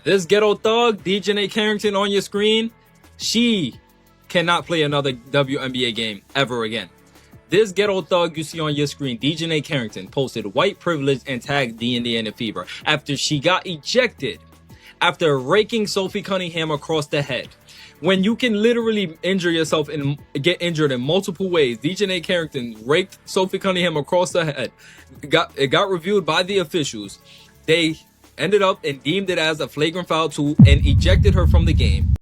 This ghetto thug, DJNA Carrington on your screen, she cannot play another WNBA game ever again. This ghetto thug you see on your screen, DJNA Carrington, posted white privilege and tagged the Indiana Fever after she got ejected after raking Sophie Cunningham across the head. When you can literally injure yourself and get injured in multiple ways, DJNA Carrington raked Sophie Cunningham across the head. It got reviewed by the officials. They ended up and deemed it as a flagrant foul too and ejected her from the game.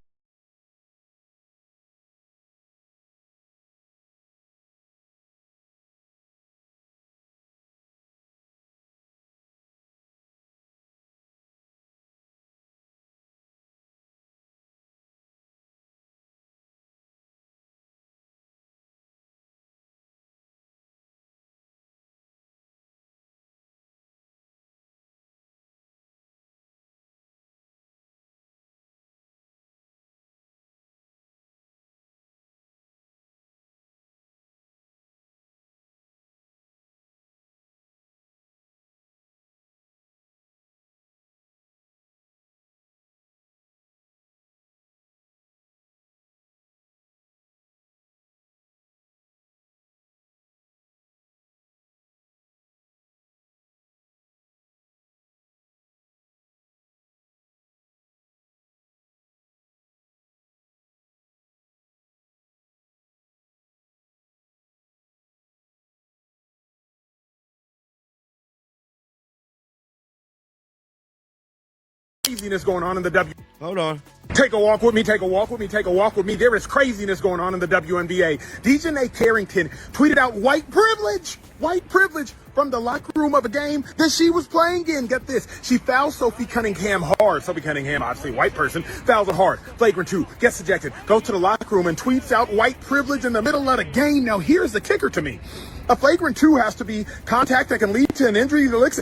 Craziness going on in the W. Hold on. Take a walk with me, take a walk with me, take a walk with me. There is craziness going on in the WNBA. DJNA Carrington tweeted out white privilege from the locker room of a game that she was playing in. Get this, she fouls Sophie Cunningham hard. Sophie Cunningham, obviously a white person, fouls her hard. Flagrant 2, gets ejected, goes to the locker room and tweets out white privilege in the middle of the game. Now here's the kicker to me. A flagrant 2 has to be contact that can lead to an injury that looks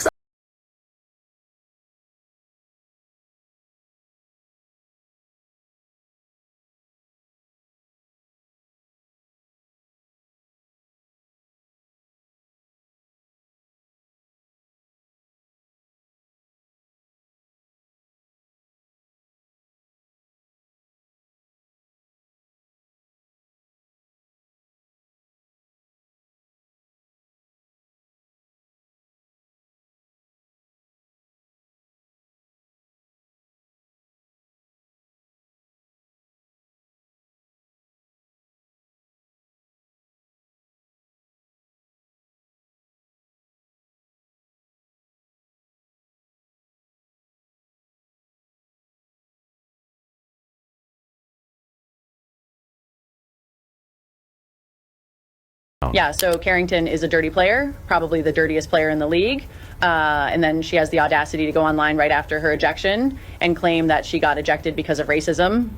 Yeah, so Carrington is a dirty player, probably the dirtiest player in the league. And then she has the audacity to go online right after her ejection and claim that she got ejected because of racism.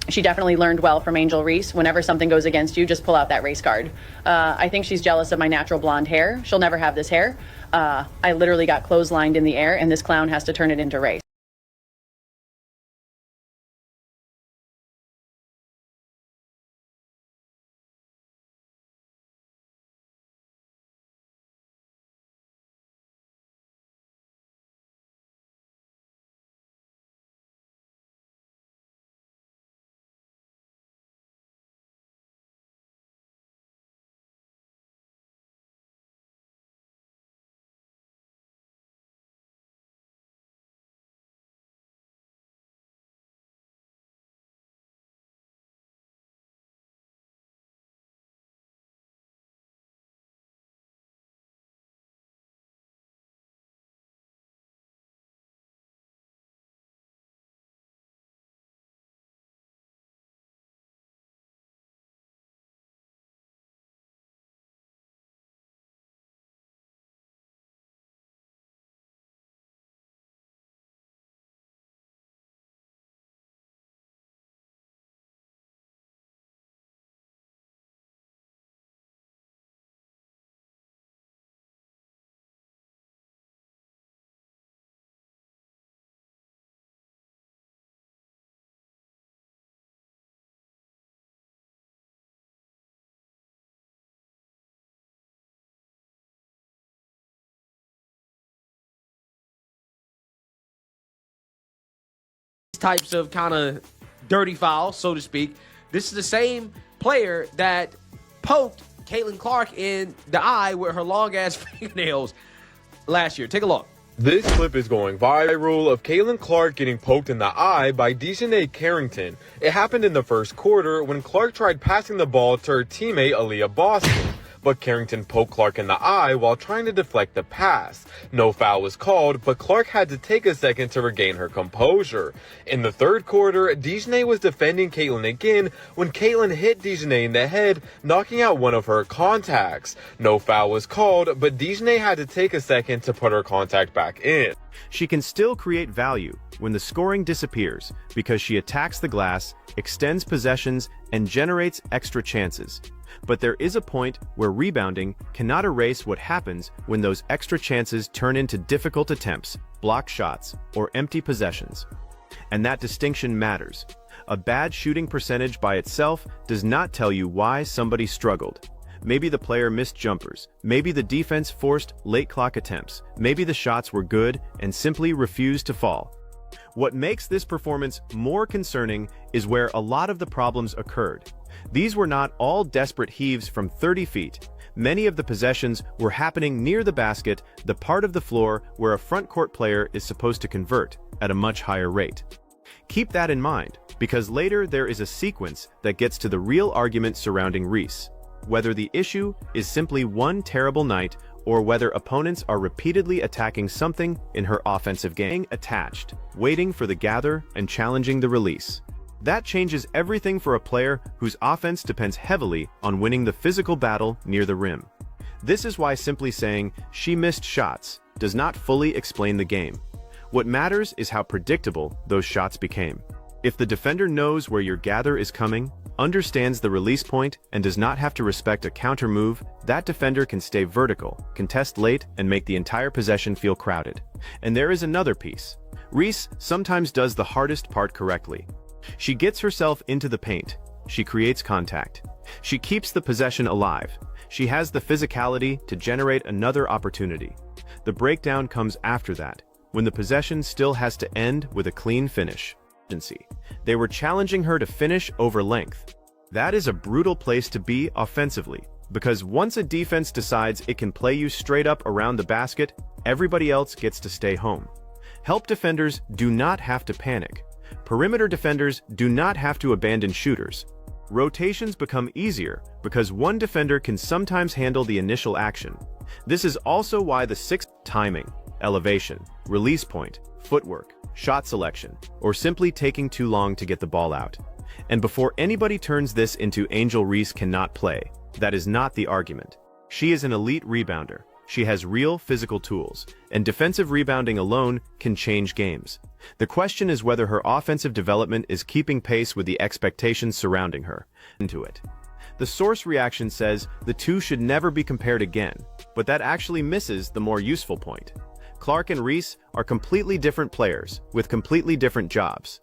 She definitely learned well from Angel Reese. Whenever something goes against you, just pull out that race card. I think she's jealous of my natural blonde hair. She'll never have this hair. I literally got clotheslined in the air, and this clown has to turn it into race. types of kind of dirty fouls, so to speak. This is the same player that poked Caitlin Clark in the eye with her long-ass fingernails last year. Take a look. This clip is going viral of Caitlin Clark getting poked in the eye by DiJonai Carrington. It happened in the first quarter when Clark tried passing the ball to her teammate Aaliyah Boston, but Carrington poked Clark in the eye while trying to deflect the pass. No foul was called, but Clark had to take a second to regain her composure. In the third quarter, DiJonai was defending Caitlin again when Caitlin hit DiJonai in the head, knocking out one of her contacts. No foul was called, but DiJonai had to take a second to put her contact back in. She can still create value when the scoring disappears because she attacks the glass, extends possessions, and generates extra chances. But there is a point where rebounding cannot erase what happens when those extra chances turn into difficult attempts, blocked shots, or empty possessions. And that distinction matters. A bad shooting percentage by itself does not tell you why somebody struggled. Maybe the player missed jumpers, maybe the defense forced late clock attempts, maybe the shots were good and simply refused to fall. What makes this performance more concerning is where a lot of the problems occurred. These were not all desperate heaves from 30 feet. Many of the possessions were happening near the basket, the part of the floor where a front court player is supposed to convert at a much higher rate. Keep that in mind, because later there is a sequence that gets to the real argument surrounding Reese. Whether the issue is simply one terrible night or whether opponents are repeatedly attacking something in her offensive game, attached, waiting for the gather and challenging the release. That changes everything for a player whose offense depends heavily on winning the physical battle near the rim. This is why simply saying she missed shots does not fully explain the game. What matters is how predictable those shots became. If the defender knows where your gather is coming, understands the release point, and does not have to respect a counter move, that defender can stay vertical, contest late, and make the entire possession feel crowded. And there is another piece. Reese sometimes does the hardest part correctly. She gets herself into the paint. She creates contact. She keeps the possession alive. She has the physicality to generate another opportunity. The breakdown comes after that, when the possession still has to end with a clean finish. They were challenging her to finish over length. That is a brutal place to be offensively, because once a defense decides it can play you straight up around the basket, everybody else gets to stay home. Help defenders do not have to panic. Perimeter defenders do not have to abandon shooters. Rotations become easier because one defender can sometimes handle the initial action. This is also why the sixth timing, elevation, release point, footwork, shot selection, or simply taking too long to get the ball out. And before anybody turns this into Angel Reese cannot play, that is not the argument. She is an elite rebounder. She has real physical tools, and defensive rebounding alone can change games. The question is whether her offensive development is keeping pace with the expectations surrounding her. Into it. The source reaction says the two should never be compared again, but that actually misses the more useful point. Clark and Reese are completely different players with completely different jobs.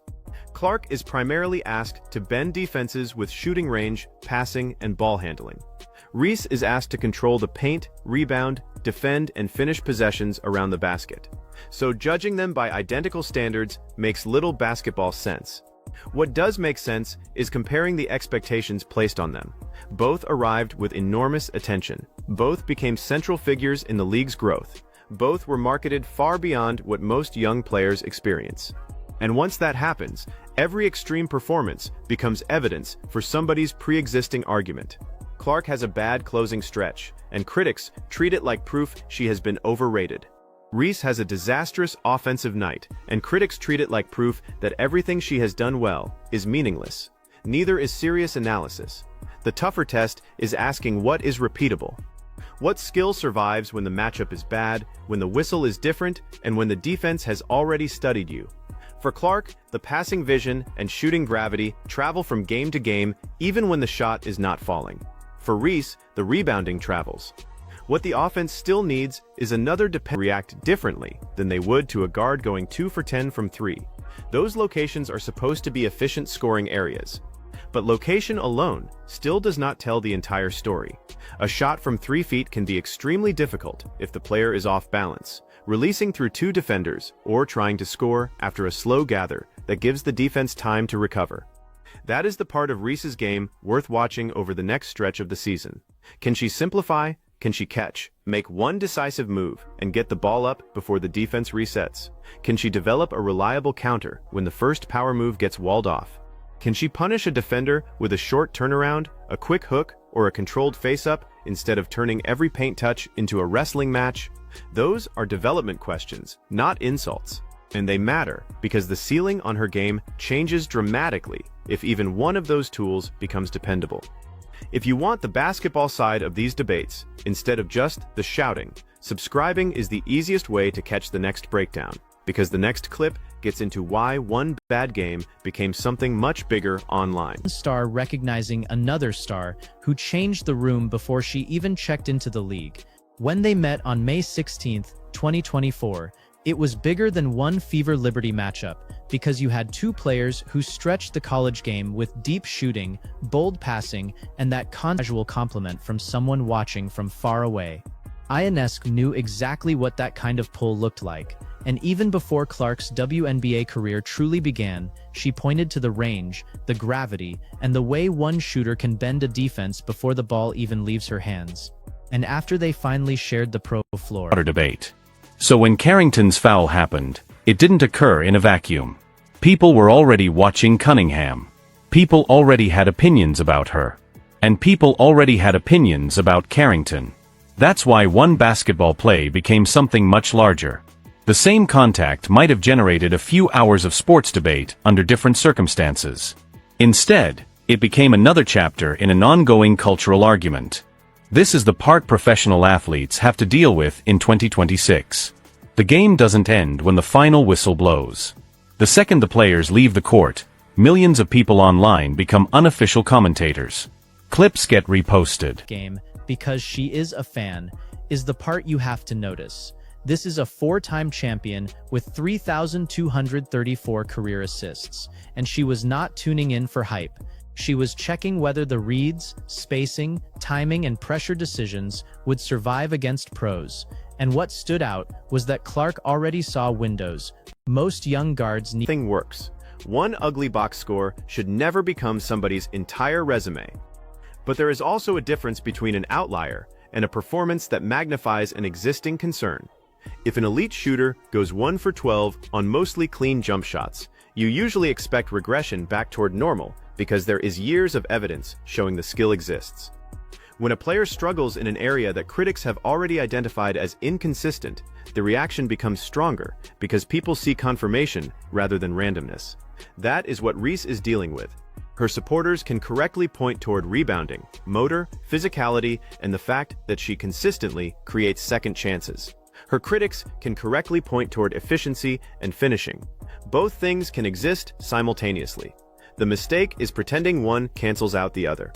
Clark is primarily asked to bend defenses with shooting range, passing, and ball handling. Reese is asked to control the paint, rebound, defend, and finish possessions around the basket. So judging them by identical standards makes little basketball sense. What does make sense is comparing the expectations placed on them. Both arrived with enormous attention. Both became central figures in the league's growth. Both were marketed far beyond what most young players experience. And once that happens, every extreme performance becomes evidence for somebody's pre-existing argument. Clark has a bad closing stretch, and critics treat it like proof she has been overrated. Reese has a disastrous offensive night, and critics treat it like proof that everything she has done well is meaningless. Neither is serious analysis. The tougher test is asking what is repeatable. What skill survives when the matchup is bad, when the whistle is different, and when the defense has already studied you? For Clark, the passing vision and shooting gravity travel from game to game even when the shot is not falling. For Reese, the rebounding travels. What the offense still needs is another react differently than they would to a guard going 2 for 10 from 3. Those locations are supposed to be efficient scoring areas. But location alone still does not tell the entire story. A shot from 3 feet can be extremely difficult if the player is off balance. Releasing through 2 defenders or trying to score after a slow gather that gives the defense time to recover. That is the part of Reese's game worth watching over the next stretch of the season. Can she simplify? Can she catch, make one decisive move, and get the ball up before the defense resets? Can she develop a reliable counter when the first power move gets walled off? Can she punish a defender with a short turnaround, a quick hook, or a controlled face-up instead of turning every paint touch into a wrestling match? Those are development questions, not insults. And they matter because the ceiling on her game changes dramatically if even one of those tools becomes dependable. If you want the basketball side of these debates, instead of just the shouting, subscribing is the easiest way to catch the next breakdown, because the next clip gets into why one bad game became something much bigger online. Star recognizing another star who changed the room before she even checked into the league. When they met on May 16, 2024, it was bigger than one Fever Liberty matchup because you had two players who stretched the college game with deep shooting, bold passing, and that casual compliment from someone watching from far away. Ionescu knew exactly what that kind of pull looked like, and even before Clark's WNBA career truly began, she pointed to the range, the gravity, and the way one shooter can bend a defense before the ball even leaves her hands. And after they finally shared the pro floor debate. So when Carrington's foul happened, it didn't occur in a vacuum. People were already watching Cunningham. People already had opinions about her. And people already had opinions about Carrington. That's why one basketball play became something much larger. The same contact might have generated a few hours of sports debate under different circumstances. Instead, it became another chapter in an ongoing cultural argument. This is the part professional athletes have to deal with in 2026. The game doesn't end when the final whistle blows. The second the players leave the court, millions of people online become unofficial commentators. Clips get reposted. Game, because she is a fan, is the part you have to notice. This is a four-time champion with 3,234 career assists, and she was not tuning in for hype. She was checking whether the reads, spacing, timing, and pressure decisions would survive against pros. And what stood out was that Clark already saw windows. Most young guards need. Thing works. One ugly box score should never become somebody's entire resume. But there is also a difference between an outlier and a performance that magnifies an existing concern. If an elite shooter goes 1 for 12 on mostly clean jump shots, you usually expect regression back toward normal because there is years of evidence showing the skill exists. When a player struggles in an area that critics have already identified as inconsistent, the reaction becomes stronger because people see confirmation rather than randomness. That is what Reese is dealing with. Her supporters can correctly point toward rebounding, motor, physicality, and the fact that she consistently creates second chances. Her critics can correctly point toward efficiency and finishing. Both things can exist simultaneously. The mistake is pretending one cancels out the other.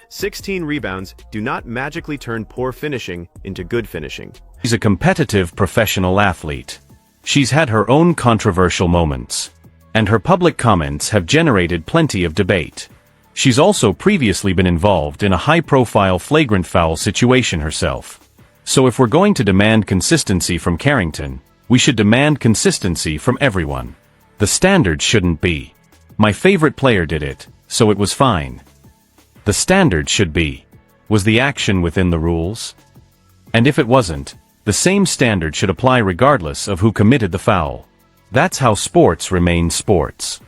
16 rebounds do not magically turn poor finishing into good finishing. She's a competitive professional athlete. She's had her own controversial moments. And her public comments have generated plenty of debate. She's also previously been involved in a high-profile flagrant foul situation herself. So if we're going to demand consistency from Carrington, we should demand consistency from everyone. The standard shouldn't be, my favorite player did it, so it was fine. The standard should be, was the action within the rules? And if it wasn't, the same standard should apply regardless of who committed the foul. That's how sports remain sports.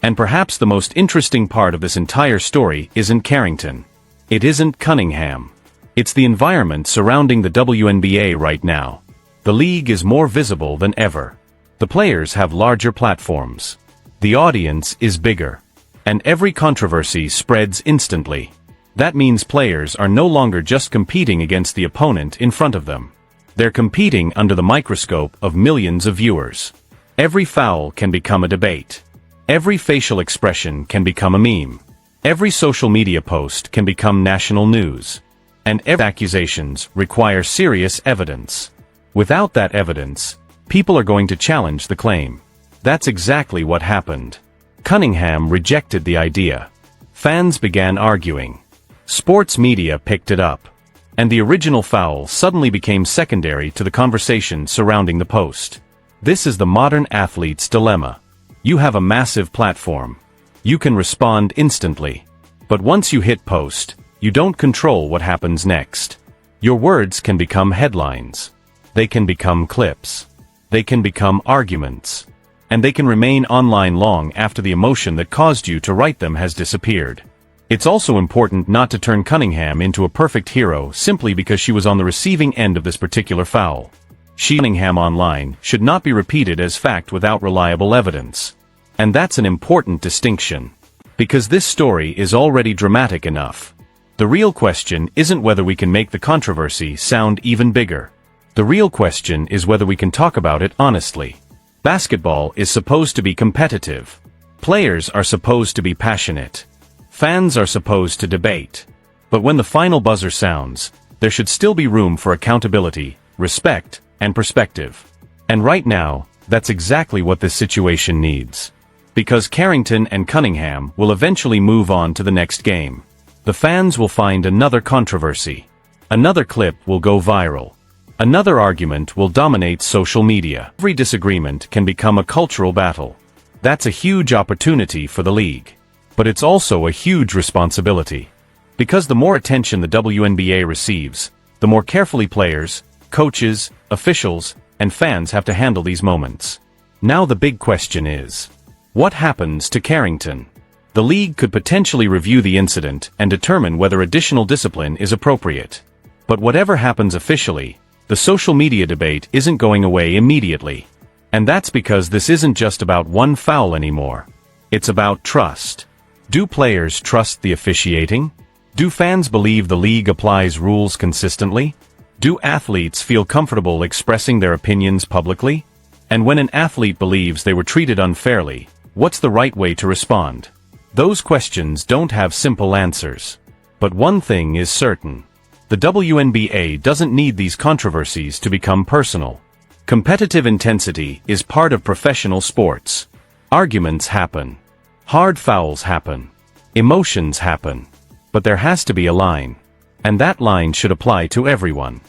And perhaps the most interesting part of this entire story isn't Carrington. It isn't Cunningham. It's the environment surrounding the WNBA right now. The league is more visible than ever. The players have larger platforms. The audience is bigger. And every controversy spreads instantly. That means players are no longer just competing against the opponent in front of them. They're competing under the microscope of millions of viewers. Every foul can become a debate. Every facial expression can become a meme. Every social media post can become national news. And every accusations require serious evidence. Without that evidence, people are going to challenge the claim. That's exactly what happened. Cunningham rejected the idea. Fans began arguing. Sports media picked it up. And the original foul suddenly became secondary to the conversation surrounding the post. This is the modern athlete's dilemma. You have a massive platform. You can respond instantly. But once you hit post, you don't control what happens next. Your words can become headlines. They can become clips. They can become arguments. And they can remain online long after the emotion that caused you to write them has disappeared. It's also important not to turn Cunningham into a perfect hero simply because she was on the receiving end of this particular foul. Cunningham online should not be repeated as fact without reliable evidence. And that's an important distinction. Because this story is already dramatic enough. The real question isn't whether we can make the controversy sound even bigger. The real question is whether we can talk about it honestly. Basketball is supposed to be competitive. Players are supposed to be passionate. Fans are supposed to debate. But when the final buzzer sounds, there should still be room for accountability, respect, and perspective. And right now, that's exactly what this situation needs. Because Carrington and Cunningham will eventually move on to the next game. The fans will find another controversy. Another clip will go viral. Another argument will dominate social media. Every disagreement can become a cultural battle. That's a huge opportunity for the league. But it's also a huge responsibility. Because the more attention the WNBA receives, the more carefully players, coaches, officials, and fans have to handle these moments. Now the big question is, what happens to Carrington? The league could potentially review the incident and determine whether additional discipline is appropriate. But whatever happens officially, the social media debate isn't going away immediately. And that's because this isn't just about one foul anymore. It's about trust. Do players trust the officiating? Do fans believe the league applies rules consistently? Do athletes feel comfortable expressing their opinions publicly? And when an athlete believes they were treated unfairly, what's the right way to respond? Those questions don't have simple answers. But one thing is certain. The WNBA doesn't need these controversies to become personal. Competitive intensity is part of professional sports. Arguments happen. Hard fouls happen. Emotions happen. But there has to be a line. And that line should apply to everyone.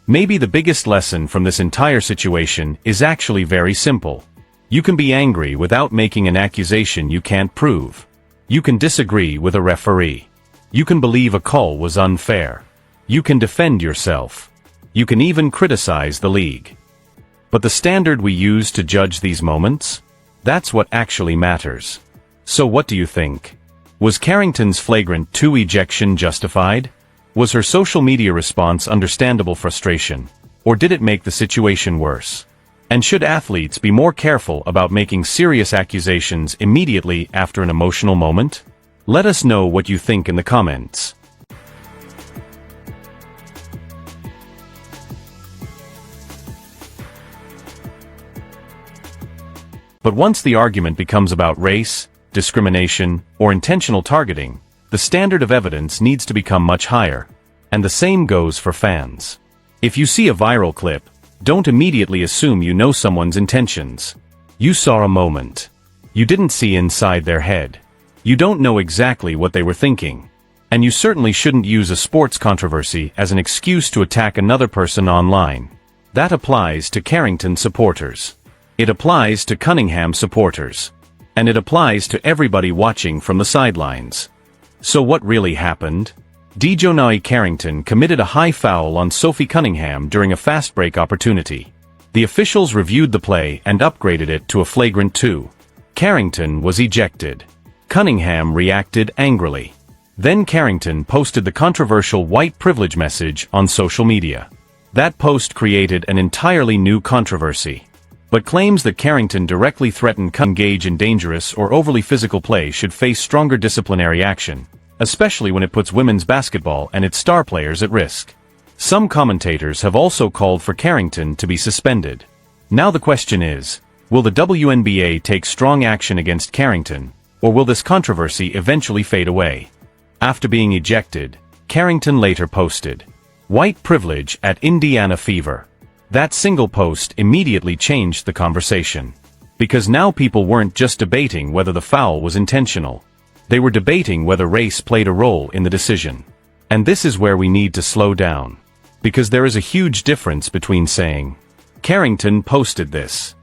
Maybe the biggest lesson from this entire situation is actually very simple. You can be angry without making an accusation you can't prove. You can disagree with a referee. You can believe a call was unfair. You can defend yourself. You can even criticize the league. But the standard we use to judge these moments? That's what actually matters. So what do you think? Was Carrington's flagrant 2 ejection justified? Was her social media response understandable frustration? Or did it make the situation worse? And should athletes be more careful about making serious accusations immediately after an emotional moment? Let us know what you think in the comments. But once the argument becomes about race, discrimination, or intentional targeting, the standard of evidence needs to become much higher. And the same goes for fans. If you see a viral clip, don't immediately assume you know someone's intentions. You saw a moment. You didn't see inside their head. You don't know exactly what they were thinking. And you certainly shouldn't use a sports controversy as an excuse to attack another person online. That applies to Carrington supporters. It applies to Cunningham supporters. And it applies to everybody watching from the sidelines. So what really happened? DIJONAI Carrington committed a high foul on Sophie Cunningham during a fast break opportunity. The officials reviewed the play and upgraded it to a flagrant 2. Carrington was ejected. Cunningham reacted angrily. Then Carrington posted the controversial white privilege message on social media. That post created an entirely new controversy. But claims that Carrington directly threatened to engage in dangerous or overly physical play should face stronger disciplinary action, especially when it puts women's basketball and its star players at risk. Some commentators have also called for Carrington to be suspended. Now the question is, will the WNBA take strong action against Carrington, or will this controversy eventually fade away? After being ejected, Carrington later posted, "White privilege at Indiana Fever." That single post immediately changed the conversation. Because now people weren't just debating whether the foul was intentional. They were debating whether race played a role in the decision. And this is where we need to slow down. Because there is a huge difference between saying, "Carrington posted this,"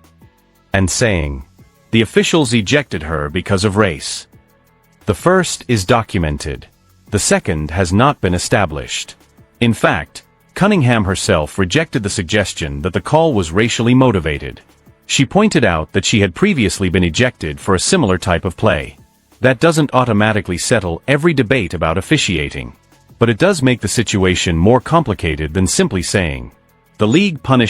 and saying, The officials ejected her because of race. The first is documented. The second has not been established. In fact, Cunningham herself rejected the suggestion that the call was racially motivated. She pointed out that she had previously been ejected for a similar type of play. That doesn't automatically settle every debate about officiating. But it does make the situation more complicated than simply saying, the league punished